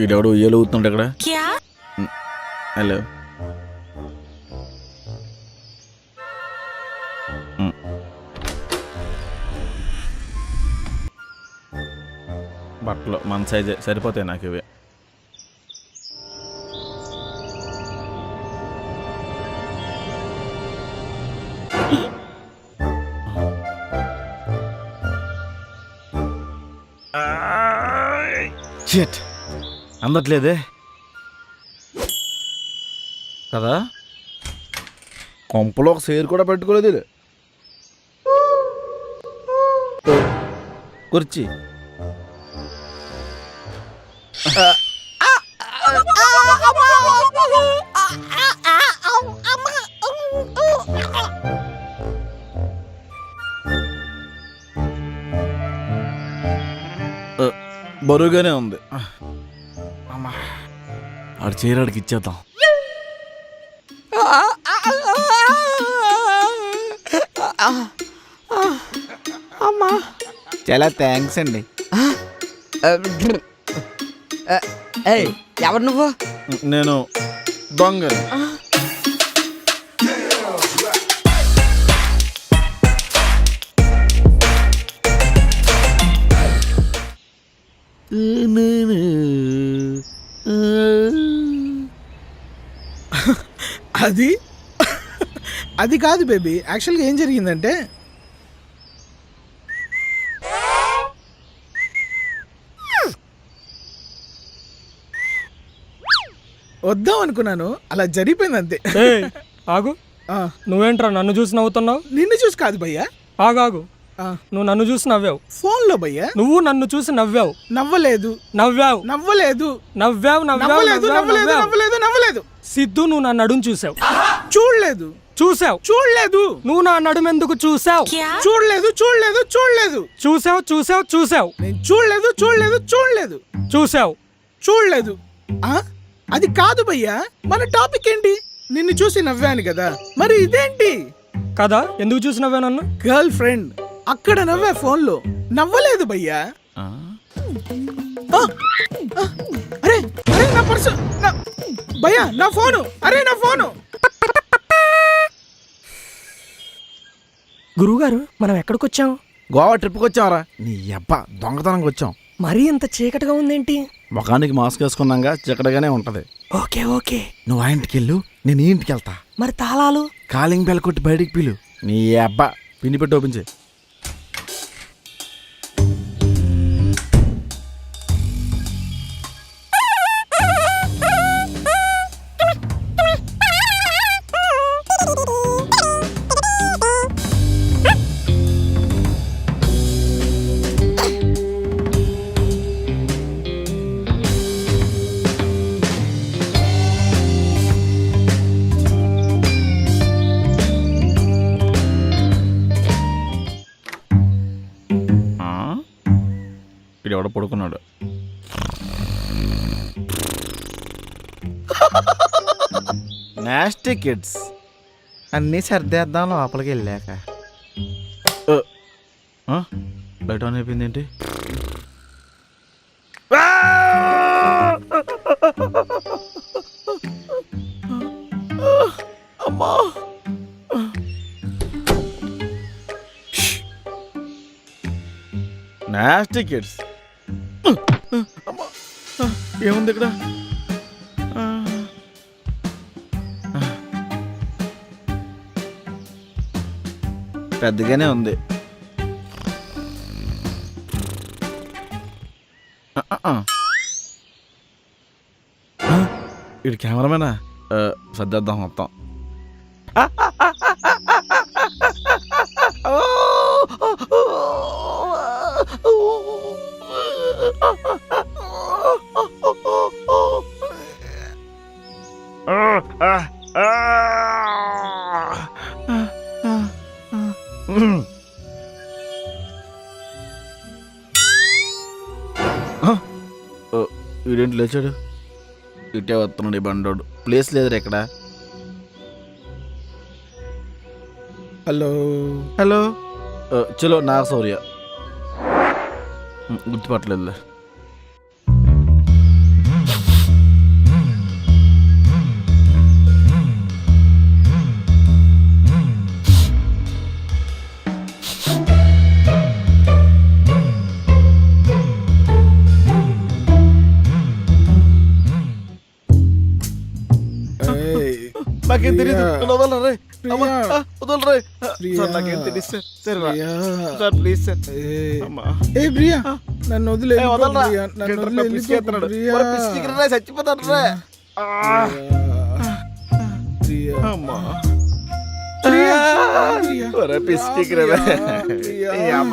ఈడెవడు ఉయ్యలు ఊతుండే అక్కడ. హలో, బట్టలు మన సైజే సరిపోతాయి నాకు ఇవే. షిట్, అందట్లేదే కదా. కొంపలో ఒక సేరు కూడా పెట్టుకోలేదు. కుర్చీ బరువుగానే ఉంది. అమ్మా, ఆడు చీరాడికి ఇచ్చేద్దాం. అమ్మా, చాలా థ్యాంక్స్ అండి. ఎవరు నువ్వు? నేను దొంగని. అది కాదు బేబీ. యాక్చువల్గా ఏం జరిగిందంటే, వద్దాం అనుకున్నాను, అలా జరిగిపోయింది అంతే. ఆగు, నువ్వేంట్రా నన్ను చూసి నవ్వుతున్నావు? నిన్ను చూసి కాదు భయ్యా. ఆగాగు, నువ్వు నన్ను చూసి నవ్వావు. ఫోన్ లో భయ్యా. నువ్వు నన్ను చూసి నవ్వావు. నవ్వలేదు. నవ్వావు. నవ్వలేదు. నవ్వావు. నవ్వలేదు. నవ్వలేదు. నవ్వలేదు. నవ్వలేదు. సిద్ధు, నువ్వు నా నడుము చూసావు. చూడలేదు. చూసావు. చూడలేదు. నువ్వు నా నడుము ఎందుకు చూసావు? చూడలేదు. చూడలేదు. చూడలేదు. చూసావు. చూసావు. చూసావు. నేను చూడలేదు. చూడలేదు. చూడలేదు. చూసావు. చూడలేదు. అది కాదు భయ్యా. మన టాపిక్ ఏంటి? నిన్ను చూసి నవ్వాను కదా, మరి ఇదేంటి కదా? ఎందుకు చూసి నవ్వా నన్ను? గర్ల్ ఫ్రెండ్ అక్కడ నవ్వా, ఫోన్ లో నవ్వలేదు భయ్యా. అరే అరే నా పర్సు, భయ్యా నా ఫోను, అరే నా ఫోను. గురువుగారు, మనం ఎక్కడికి వచ్చాం? గోవా ట్రిప్కి వచ్చావరా? నీ అబ్బా దొంగతనంగా వచ్చాం. మరీ ఇంత చీకటిగా ఉందేంటి? ముఖానికి మాస్క్ వేసుకున్నాగా చీకటిగానే ఉంటది. ఓకే ఓకే, నువ్వు ఆ ఇంటికి వెళ్ళు, నేను ఈ ఇంటికి వెళ్తా. మరి తాళాలు? కాలింగ్ బెల్ కొట్టి బయటికి పిలు. నీ అబ్బా పిన్ని పెట్టి ఓపెన్ చేయి. ఎవడ పడుకున్నాడు. నాస్టీ కిడ్స్ అన్నీ సర్దేద్దాం లోపలికి వెళ్ళాక. లైట్ ఆన్ అయిపోయింది ఏంటి? అమ్మా, నాస్టీ కిడ్స్. ఏముంది ఇక్కడ? పెద్దగానే ఉంది. ఇటు కెమెరామేనా? సర్దేద్దాం మొత్తం. వీడేంటి లేచాడు? ఇటే వస్తున్నాడు ఈ బండోడు. ప్లేస్ లేదురా ఇక్కడ. హలో హలో, చలో నాకు సౌర్య గుర్తుపట్టలేదులే. నాకేం తెలియదు, వదలరా వదలరా సార్, నాకేం తెలియదు sir. Sir sir please sir. ఏ ప్రియా నన్ను వదిలే చచ్చిపోతాడు రా.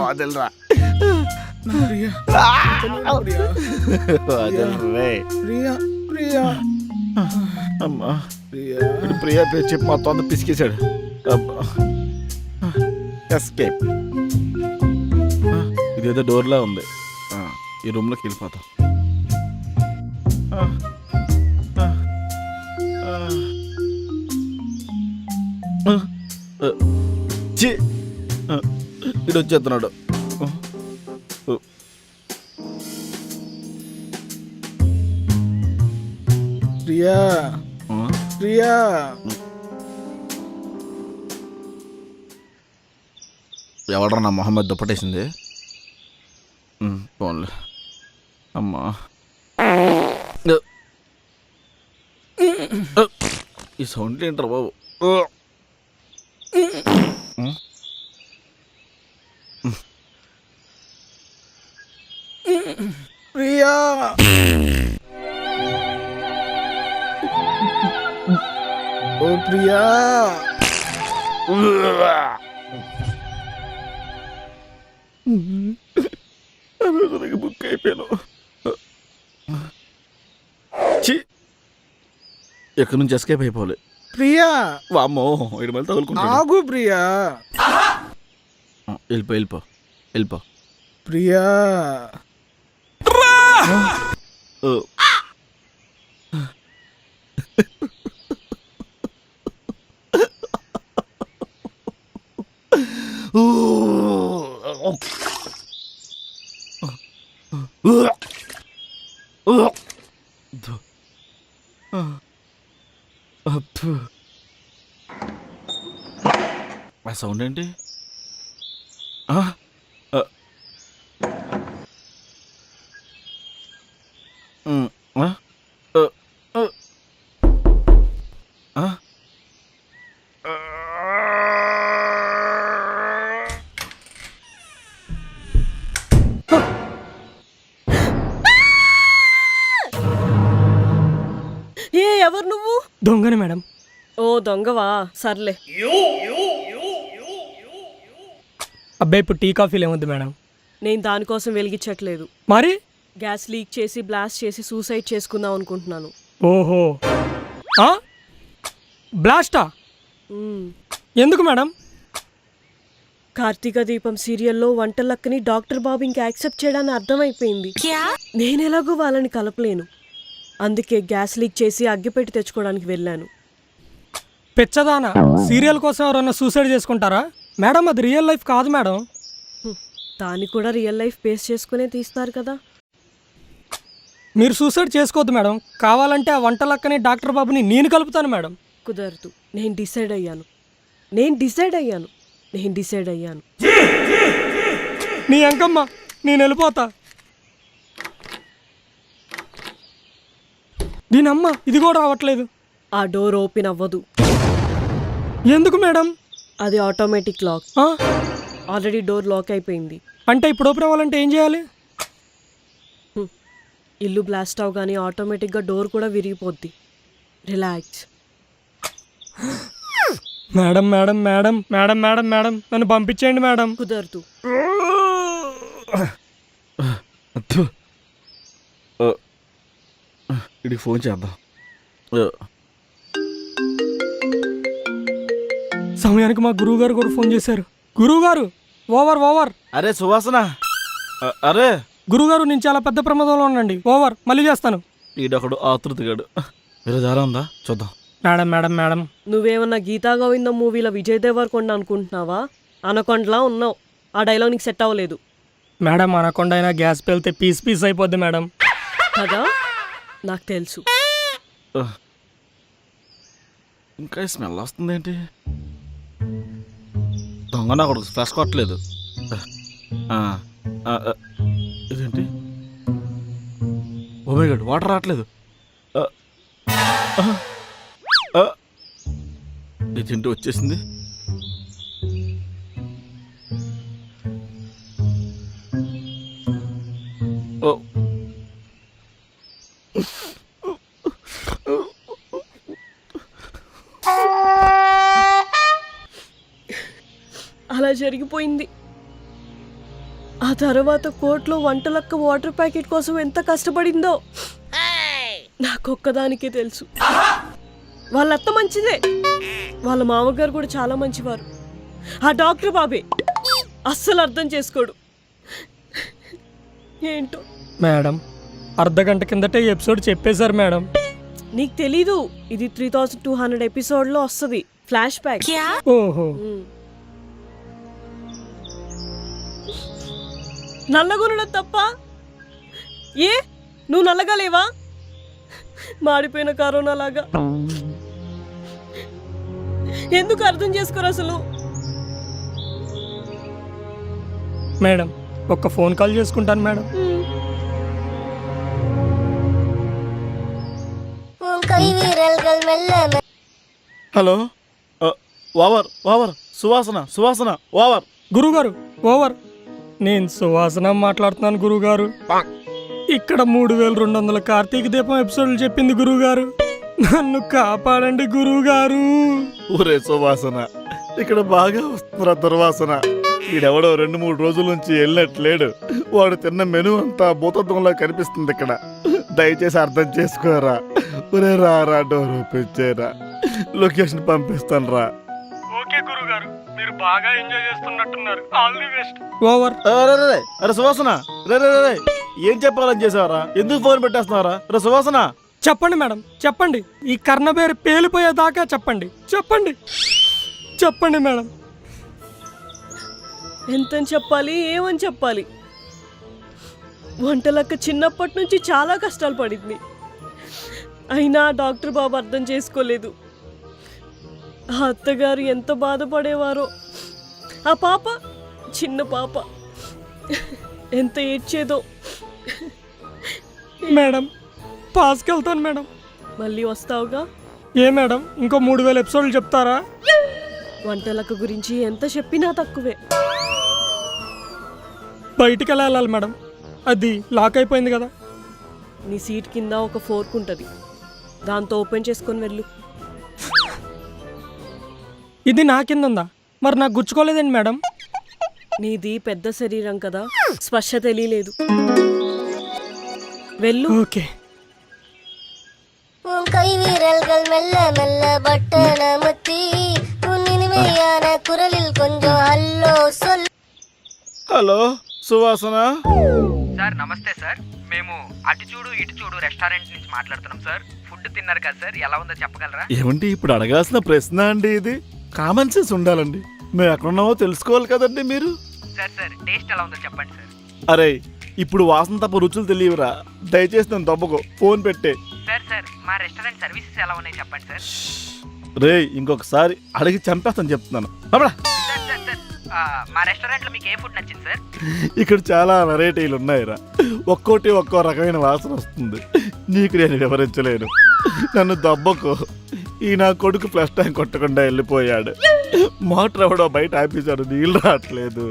వదలరా ప్రియా ప్రియా అమ్మా ప్రియా పేరు చెప్పి మొత్తం అంతా పిసికేశాడు. ఎస్కేప్. ఇదేదో డోర్లా ఉంది, ఈ రూమ్లోకి వెళ్ళిపోతాం. ఇటు వచ్చేస్తున్నాడు. ప్రియా ప్రియా ఎవడరా నా మొహమ్మద్ దుప్పటేసింది? పోన్లే. అమ్మా ఈ సౌండ్ ఏంట్రా బాబు? ప్రియా ఓ ప్రియా బుక్ అయిపోయాను. ఎక్కడి నుంచి ఎస్కేప్ అయిపోలే. ప్రియా వామ్మో ఇటు మళ్ళీ తగులుకుంటా. ఆగు ప్రియా. వెళ్ళిపో వెళ్ళిపో వెళ్ళిపో. ప్రియా ఆ సౌండ్ ఏంటి? ఏ ఎవరు నువ్వు? దొంగని మేడం. ఓ దొంగవా, సర్లే. అబ్బాయి ఇప్పుడు టీ కాఫీలు ఏమొద్దు మేడం. నేను దానికోసం వెలిగించట్లేదు. మరి గ్యాస్ లీక్ చేసి బ్లాస్ట్ చేసి సూసైడ్ చేసుకుందాం అనుకుంటున్నాను. ఓహో బ్లాస్టా? ఎందుకు మేడం? కార్తీక దీపం సీరియల్లో వంటలక్కని డాక్టర్ బాబు ఇంకా యాక్సెప్ట్ చేయడాన్ని అర్థమైపోయింది. నేను ఎలాగో వాళ్ళని కలపలేను, అందుకే గ్యాస్ లీక్ చేసి అగ్గిపెట్టి తెచ్చుకోవడానికి వెళ్ళాను. పెచ్చదానా, సీరియల్ కోసం ఎవరన్నా సూసైడ్ చేసుకుంటారా మేడం? అది రియల్ లైఫ్ కాదు మేడం. దాన్ని కూడా రియల్ లైఫ్ బేస్ చేసుకునే తీస్తారు కదా. మీరు సూసైడ్ చేసుకోవద్దు మేడం. కావాలంటే ఆ వంటలక్కని డాక్టర్ బాబుని నేను కలుపుతాను మేడం. కుదరదు. నేను డిసైడ్ అయ్యాను. నీ అంకమ్మ, నేను వెళ్ళిపోతా. దీనమ్మ ఇది కూడా రావట్లేదు. ఆ డోర్ ఓపెన్ అవ్వదు. ఎందుకు మేడం? అది automatic lock. Already door lock అయిపోయింది. అంటే ఇప్పుడు ఓపెన్ అవ్వాలంటే ఏం చేయాలి? ఇల్లు బ్లాస్ట్ అవగానే ఆటోమేటిక్గా డోర్ కూడా విరిగిపోద్ది. Relax. Madam madam madam madam madam madam నన్ను పంపించేయండి మేడం. కుదరదు. ఇడికి ఫోన్ చేద్దాం. సమయానికి మా గురువు గారు కూడా ఫోన్ చేశారు. గురువు గారు ఓవర్ ఓవర్. అరే సువాసన, అరే గురుగారు నేను చాలా పెద్ద ప్రమాదంలో ఉండండి. ఓవర్. మళ్ళీ చేస్తాను. ఈడొకడు ఆతృతగాడు. వేరే దారా ఉందా చూద్దాం. మేడం మేడం మేడం నువ్వేమన్నా గీతా గోవిందం మూవీలో విజయ్ దేవరకొండ అనుకుంటున్నావా? అనకొండలా ఉన్నావు. ఆ డైలాగ్ నీకు సెట్ అవ్వలేదు మేడం అనకుండా అయినా గ్యాస్ పేలితే పీస్ పీస్ అయిపోద్ది మేడం. కదా, నాకు తెలుసు. ఇంకా స్మెల్ వస్తుంది ఏంటి? దొంగ నా కొడుకు ఫ్రెష్ కొట్టలేదు. ఇదేంటి? ఓ మై గాడ్, వాటర్ రావట్లేదు. ఇదేంటి వచ్చేసింది? ఓ అలా జరిగిపోయింది. ఆ తర్వాత కోర్టులో వంటలక్క వాటర్ ప్యాకెట్ కోసం ఎంత కష్టపడిందో నాకొక్కదానికే తెలుసు. వాళ్ళ అత్త మంచిదే, వాళ్ళ మామగారు కూడా చాలా మంచివారు. ఆ డాక్టర్ బాబే అస్సలు అర్థం చేసుకోడు. ఏంటో మేడం, అర్ధగంట కిందటే ఎపిసోడ్ చెప్పేశారు మేడం. నీకు తెలీదు, ఇది 3200 ఎపిసోడ్లో వస్తుంది ఫ్లాష్ బ్యాక్. ఓహో, నల్లగొనడం తప్ప ఏ నువ్వు నల్లగా లేవా? మాడిపోయిన కరోనా లాగా. ఎందుకు అర్థం చేసుకోరు అసలు? మేడం ఒక్క ఫోన్ కాల్ చేసుకుంటాను మేడం. Hello, over over. సువాసన ఓవర్. గురుగారు ఓవర్. నేను సువాసన మాట్లాడుతున్నాను గురుగారు. ఇక్కడ 3200 కార్తీక దీపం ఎపిసోడ్లు చెప్పింది గురుగారు. నన్ను కాపాడండి గురుగారు. ఊరే సువాసన, ఇక్కడ బాగా వస్తున్నా దుర్వాసన. ఈడెవడో 2-3 రోజుల నుంచి వెళ్ళినట్లేడు. వాడు తిన్న మెను అంతా భూతత్వంలో కనిపిస్తుంది ఇక్కడ. దయచేసి అర్థం చేసుకోరా. ఊరే రా, డోర్ ఓపెన్ చేయరా, లొకేషన్ పంపిస్తాను రా. ఓకే గురుగారు, మీరు బాగా ఎంజాయ్ చేస్తున్నట్టున్నారు. All the best. ఓవర్. అరే సువాసన, రే ఏం చెప్పాలని చేసావరా? ఎందుకు ఫోన్ పెట్టేస్తున్నారా? రే సువాసన, చెప్పండి మేడం, చెప్పండి. ఈ కర్ణబేరు పేలిపోయేదాకా చెప్పండి. చెప్పండి మేడం. ఎంతని చెప్పాలి, ఏమని చెప్పాలి? వంటలక్క చిన్నప్పటి నుంచి చాలా కష్టాలు పడింది. అయినా డాక్టర్ బాబు అర్థం చేసుకోలేదు. ఆ అత్తగారు ఎంత బాధపడేవారో. ఆ పాప, చిన్న పాప ఎంత ఏడ్చేదో. మేడం పాస్కి వెళ్తాను మేడం. మళ్ళీ వస్తావుగా? ఏ మేడం, ఇంకో 3000 ఎపిసోడ్లు చెప్తారా? వంటలక్క గురించి ఎంత చెప్పినా తక్కువే. బయటికి ఎలా వెళ్ళాలి మేడం? అది లాక్ అయిపోయింది కదా. నీ సీట్ కింద ఒక ఫోర్క్ ఉంటుంది, దాంతో ఓపెన్ చేసుకొని వెళ్ళు. ఇది నా కింద ఉందా? మరి నాకు గుచ్చుకోలేదండి మేడం. నీది పెద్ద శరీరం కదా, స్పర్శ తెలియలేదు. వెళ్ళు. ఓకే. கை வீரல்கள் மெல்ல மெல்ல பட்டன முத்தி உன்னினிமையான குரலில் கொஞ்சம் ஹல்லோ சொல். హలో సువాసన. సార్ నమస్తే సార్, మేము అటు చూడు ఇటు చూడు రెస్టారెంట్ నుంచి మాట్లాడుతున్నాం సార్. ఫుడ్ తిన్నారు కదా సార్, ఎలా ఉందో చెప్పగలరా? ఏమండి ఇప్పుడు అడగాల్సిన ప్రశ్న అండి ఇది? కామన్ సెన్స్ ఉండాలండి. మేము ఎక్కడున్నామో తెలుసుకోవాలి కదండి మీరు. సార్ టేస్ట్ ఎలా ఉందో చెప్పండి సార్. అరే ఇప్పుడు వాసన తప్ప రుచులు తెలియవురా. దయచేసి నన్ను దబ్బకో, ఫోన్ పెట్టే. సార్ మా రెస్టారెంట్ సర్వీసెస్ ఎలా ఉన్నాయి చెప్పండి సార్. రే ఇంకొకసారి అడిగి చంపేస్తాను చెప్తున్నాను. సార్ మా రెస్టారెంట్లో మీకు ఏ ఫుడ్ నచ్చింది సార్? ఇక్కడ చాలా వెరైటీలు ఉన్నాయిరా. ఒక్కో రకమైన వాసన వస్తుంది. నీకు నేను వివరించలేను. నన్ను దబ్బకు. ఈ నా కొడుకు ఫ్లష్ ట్యాంక్ కొట్టకుండా వెళ్ళిపోయాడు. మోటార్ ఎవడో బయట ఆపేశాడు, నీళ్ళు రావట్లేదు.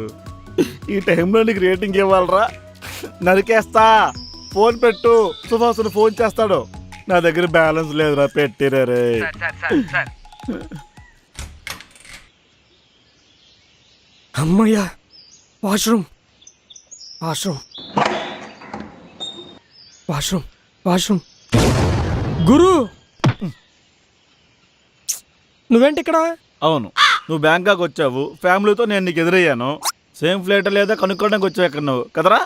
ఈ టైంలో నీకు రేటింగ్ ఇవ్వాలరా? నరికేస్తా. ఫోన్ పెట్టు, సువాసన ఫోన్ చేస్తాడు. నా దగ్గర బ్యాలెన్స్ లేదురా, పెట్టిరే రే. సార్ అమ్మయ్యా, వాష్రూమ్. గురు, నువ్వేంటి ఇక్కడ? అవును, నువ్వు బ్యాంకాక్ వచ్చావు, ఫ్యామిలీతో నేను నీకు ఎదురయ్యాను. సేమ్ ఫ్లైట్ లేదా కనుక్కోవడానికి వచ్చావు ఇక్కడ నువ్వు కదరా?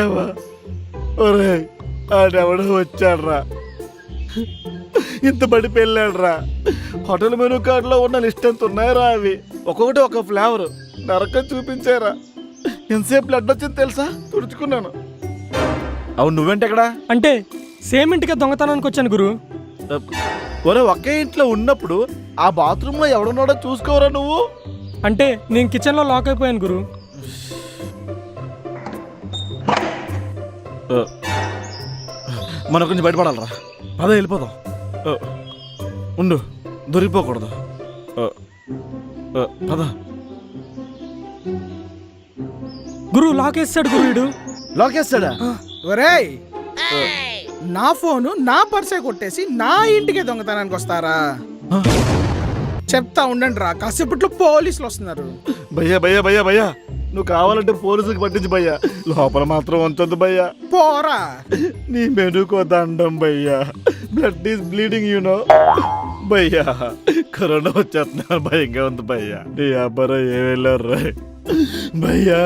ఏవా ఒరే, ఆడెవడో వచ్చాడ్రా, ఇంత బడి పెళ్ళాడ్రా. హోటల్ మెనూ కార్డులో ఉన్న లిస్ట్ ఎంత ఉన్నాయరా? అవి ఒక్కొక్కటి ఒక ఫ్లేవర్. నరకం చూపించారా. ఎంతసేపు బ్లడ్ వచ్చింది తెలుసా? తుడుచుకున్నాను. అవును, నువ్వేంటి ఎక్కడా? అంటే సేమ్ ఇంటికే దొంగతనానికి వచ్చాను గురు. ఒరే, ఒకే ఇంట్లో ఉన్నప్పుడు ఆ బాత్రూంలో ఎవడున్నాడో చూసుకోవరా నువ్వు. అంటే నేను కిచెన్లో లాక్ అయిపోయాను గురు. మనం కొంచెం బయటపడాలరా. పద వెళ్ళిపోదాం. ఉండు, దొరికిపోకూడదు. పద. గురు లాక్ వేస్తాడు గురు వీడు. లాకేస్తాడా? ఒరేయ్, నా ఫోను నా పర్సే కొట్టేసి నా ఇంటికే దొంగతనానికి వస్తారా? చెప్తా ఉండండి రా, కాసేపట్లో పోలీసులు వస్తున్నారు. భయ్యా భయ్యా భయ్యా భయ్యా, నువ్వు కావాలంటే పోలీసుకి పట్టించి భయ్యా, లోపల మాత్రం ఉంచొద్దు భయ్యా. పోరా. నీ మెనుకో దండం భయ్యా. బ్లడ్ ఈస్ బ్లీడింగ్ యూనో భయ్యా. కరోనా వచ్చేస్తున్నా, భయంగా ఉంది భయ్యా. నీ అబ్బాయి ఏ వెళ్ళారు భయ్యా.